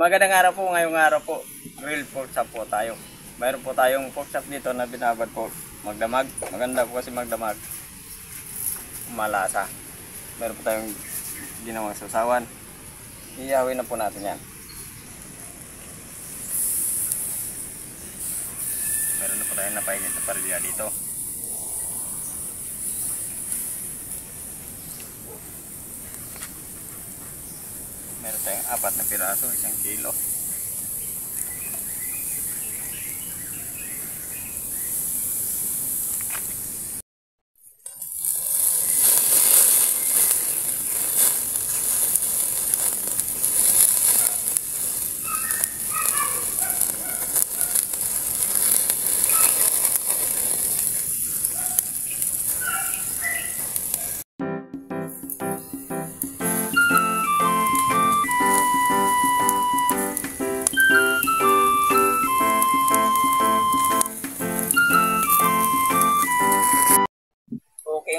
Magandang araw po, ngayong araw po, grill pork chop po tayo. Mayroon po tayong pork chop dito na binabad po, magdamag. Maganda po kasi magdamag, malasa. Meron po tayong ginawang sausawan. Iyawin na po natin yan. Meron na po tayong napainit na parilya dito. Meron tayong 4 na piraso, 1 kilo.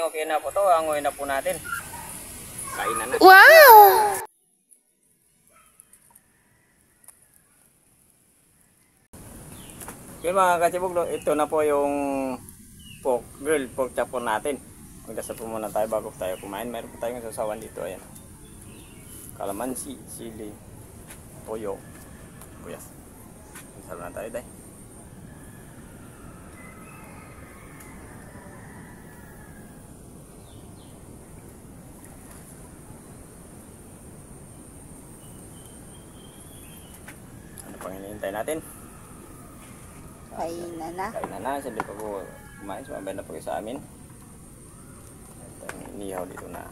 Okay na po to, angoy na po natin. Kainan na. Wow! Okay mga kachibuglo, ito na po yung grill pork chop po natin. Magdasal po muna tayo bago tayo kumain. Meron po tayong sasawan dito, ayan. Kalamansi, sili, toyo, buyas. Masal na tayo tayo. Ano pang hinihintay natin? Kainan na. Kainan na, sabi pa po kumain, sumabay na po kayo sa amin. Ito yung inihaw dito na.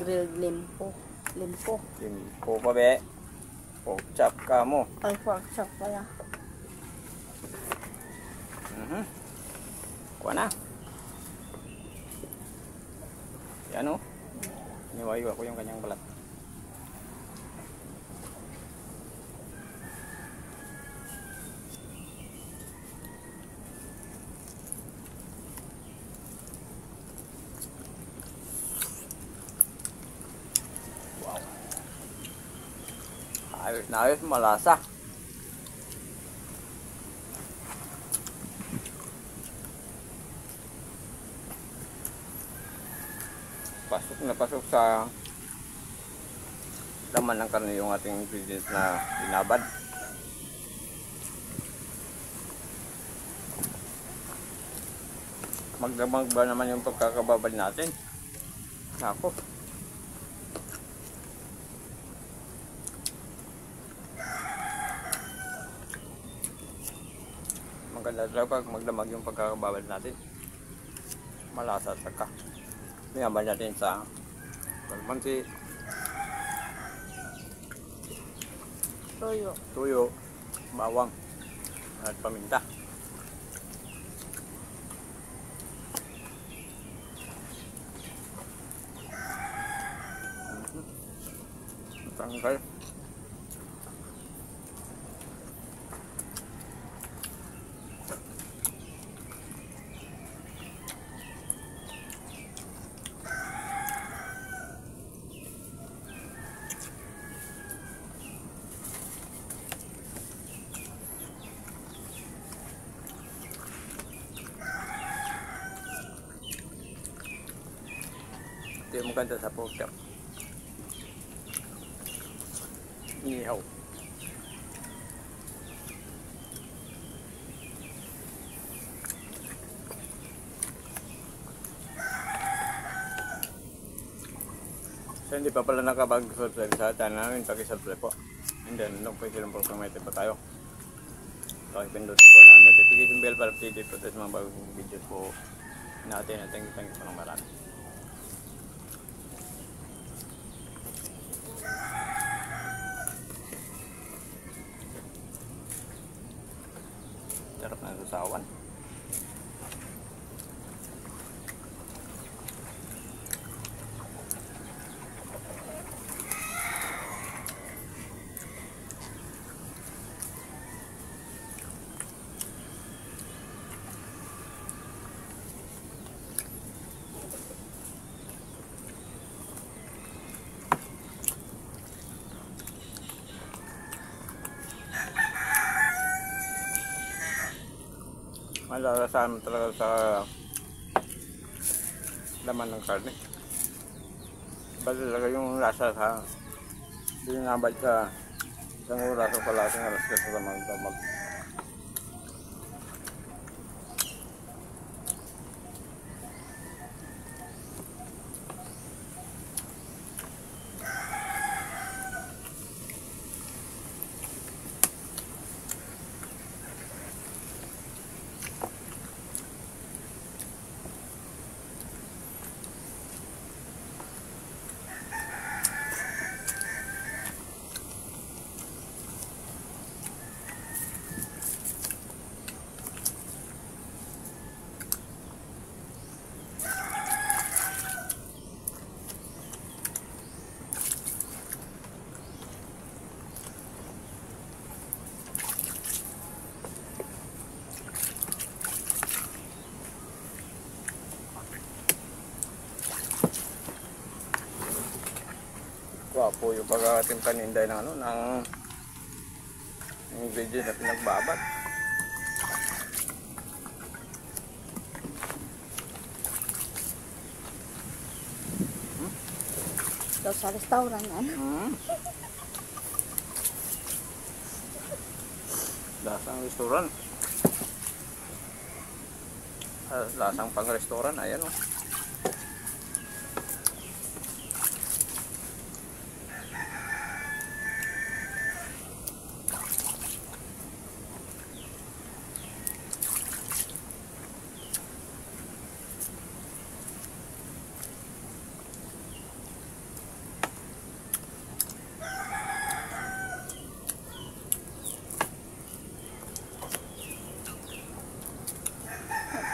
Grilled limpo. Limpo. Limpo pa be. Pork chop ka mo. Ay, pork chop pala. Kuha na. Yan o. Iniwayo ko yung kanyang balat. Ayos na ayos, malasa. Pasok na pasok sa laman ng karne yung ating ingredients na binabad. Magdamag ba naman yung pagkakababad natin? Ako. Maganda talaga pag magdamag yung pagkakababad natin. Malasa at saka binabad natin sa kalamansi, tuyo, bawang at paminta. Tanggal. Ito yung maganda sa pork chop. Inihaw. So hindi pa pala nakapag-subscribe sa channel namin, pag-subscribe po. And then notification po kung may pa tayo. Pakipindutin po na notification bell para updated po tayo sa mga bagong video po natin. At thank you po ng marami. Sarap na sasawan. malalasahan mo talaga sa laman ng karne. Iba talaga yung lasa sa binabad sa isang oras o kalating alas ka sa damag-damag. Wapo yung pag-ating paninday ng ano, ng ingredient na pinagbabad. Daw sa restaurant, ano? Lasang restoran. Lasang pang restoran, ayan o.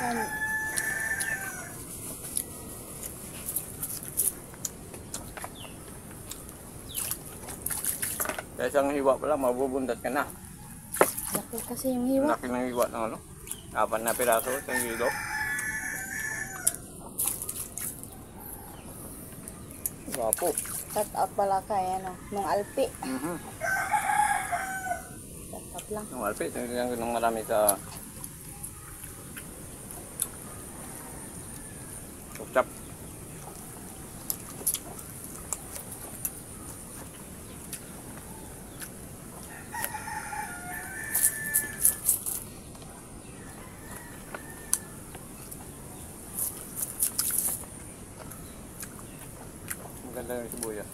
Ano? Kaya isang hiwa pa lang, mabubundat ka na. Laki kasi yung hiwa. Laki ng hiwa ng ano, 4 na piraso, 1 kilo. Wapo. Cut out pala kay ano, nung alpi. Mhm. Cut out lang. Yung alpit, yung ng marami sa chop. Maganda yung sibuyas.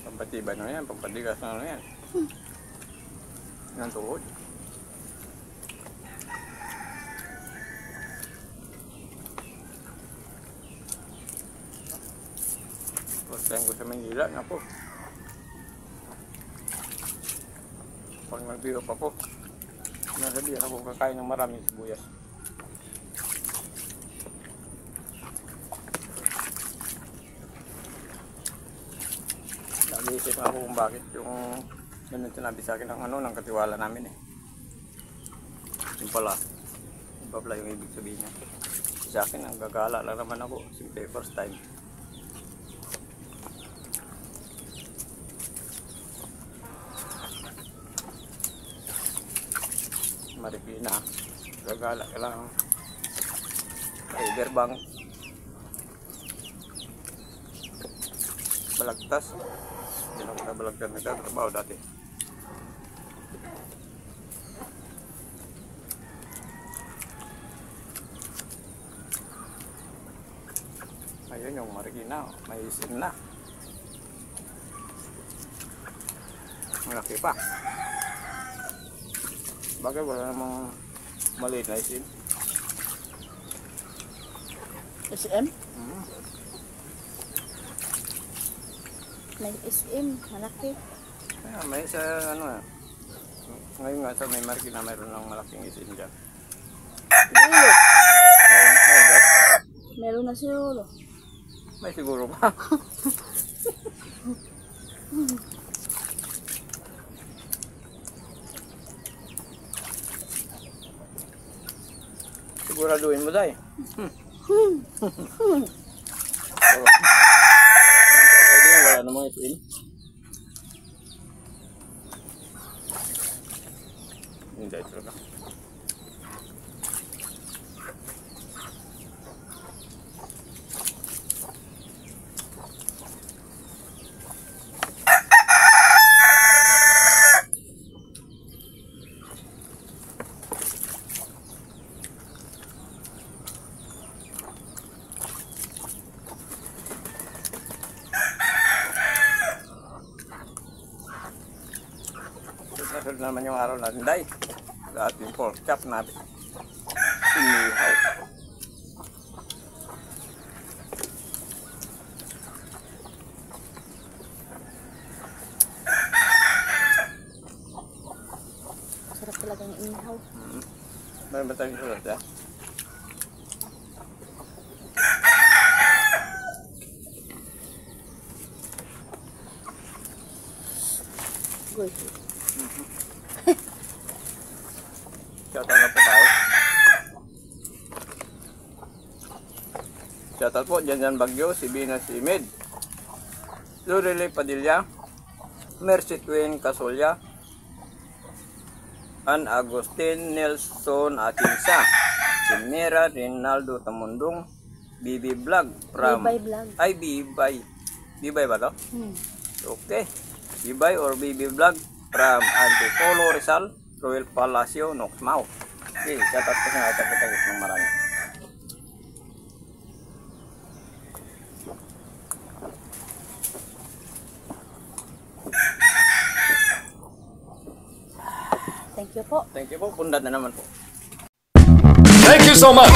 Pampatibay na yan, pampatigas na yan. Yan tuhod. First time ko sa Manila, naku. Pag nag-biro pa po, nasabihan ako kakain ng maraming sibuyas. Nag-iisip ako kung bakit yung ganun sinabi sa akin ng ano, ng katiwala namin eh. Yung pala, iba pala yung ibig sabihin niya. Sa akin, ang gagala lang naman ako. Simple, first time. Marikina, gagala ka lang. Riverbank. Balagtas. Hindi na ako na balagtas nagtatrabaho dati. Ayun yung Marikina, may isim na. Malaki pa. Bagay wala namang maliit na isim. SM? May SM, malaki. Kaya may sa ano ngayon nga sa may Marikina mayroon ng malaking isim dyan. Dulo. Mayroon dyan? Meron na siguro. May siguro ba? Siguraduhin mo dahil. Wala namang itim. Hindi talaga. Nasunod naman yung araw natin, day. Lahat yung pork chop natin. Inihaw. Sarap talaga ng inihaw. Meron ba tayong sulat, ya? Good. Shoutout na po tayo. Shoutout po, Janjan Bagyo, si Bina Simid, Lurele Padilla, Mercy Twin Casolya, An Agustin Nelson Atinsa, si Mira Rinaldo Tamundong, BB Vlog from... Bye-bye vlog. Ay, Bibay. Bibay ba to? Okay. Bibay or BB Vlog from Antipolo Rizal, Royal Palacio, Noxmao. Okay, shoutout po sa natin po ng marami. Thank you po. Thank you po, pundat na naman po. Thank you so much.